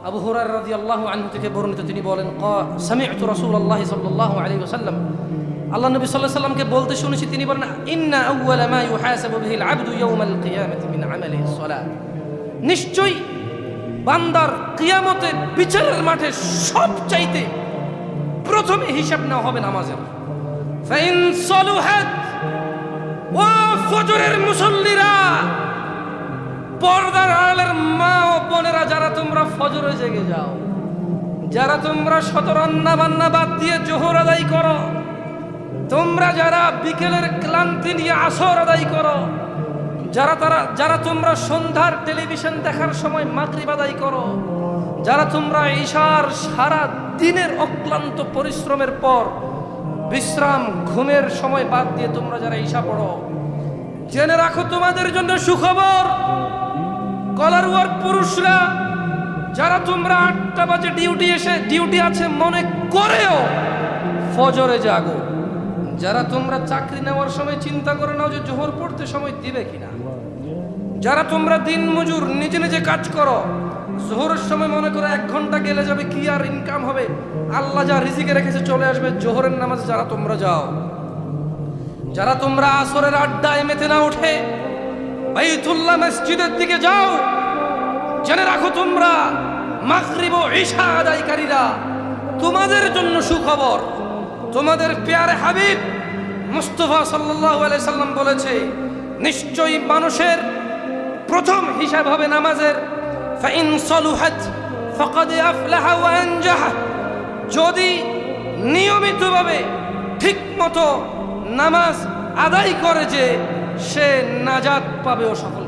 আবু হুরায়রা রাদিয়াল্লাহু আনহু থেকে বর্ণিত, তিনি বলেন, সামি'তু রাসূলুল্লাহ সাল্লাল্লাহু আলাইহি ওয়াসাল্লাম, আল্লাহ নবী সাল্লাল্লাহু আলাইহি ওয়াসাল্লামকে বলতে শুনেছি, তিনি বলেন, ইন্না আউওয়ালা মা ইউহাসাবু বিহিল আবদু ইয়াওমাল কিয়ামাতি মিন আমালিহিস সালাত, নিশ্চয়ই বান্দার কিয়ামতে বিচারের মাঠে সবচাইতে প্রথমে হিসাব নেওয়া হবে নামাজের। ফাইন সালুহাত, ও ফজরের মুসল্লিরা, পর্দার আড়ালের মা ও বোনেরা, যারা তোমরা ফজরে জেগে যাও, যারা তোমরা শত রান্না বান্না বাদ দিয়ে জোহর আদায় করো, তোমরা যারা বিকেলের ক্লান্তি নিয়ে আসর আদায় করো, যারা তোমরা সন্ধ্যার টেলিভিশন দেখার সময় মাগরিব আদায় করো, যারা তোমরা ঈশার সারা দিনের অক্লান্ত পরিশ্রমের পর বিশ্রাম ঘুমের সময় বাদ দিয়ে তোমরা যারা ঈশা পড়ো, জেনে রাখো তোমাদের জন্য সুখবর। কলার ওয়ার্ক পুরুষরা, যারা তোমরা 8টা বাজে ডিউটি আছে মনে করেও ফজরে জাগো, যারা তোমরা চাকরি নেওয়ার সময় চিন্তা করে নাও যে জোহর পড়তে সময় দিবে কিনা, যারা তোমরা দিন মজুর নিজে নিজে কাজ করো, জোহরের সময় মনে করো 1 ঘন্টা গেলে যাবে, কি আর ইনকাম হবে, আল্লাহ যা রিজিকে রেখেছে চলে আসবে, জোহরের নামাজে যারা তোমরা যাও, যারা তোমরা আসরের আড্ডায় মেতে না উঠে বাইতুল্লাহ মসজিদের দিকে যাও, জেনে রাখো তোমরা মাগরিব ও ঈশা আদায়কারীরা, তোমাদের জন্য সুখবর। তোমাদের প্যারে হাবিব মুস্তাফা সাল্লাল্লাহু আলাইহি সাল্লাম বলেছে, নিশ্চয়ই মানুষের প্রথম হিসাব হবে নামাজের। ফাইন সালুহাত ফাকাদ আফলাহা ওয়া আনজাহা, যদি নিয়মিতভাবে ঠিকমতো নামাজ আদায় করে যে, সে নাজাত পাবে ও সফল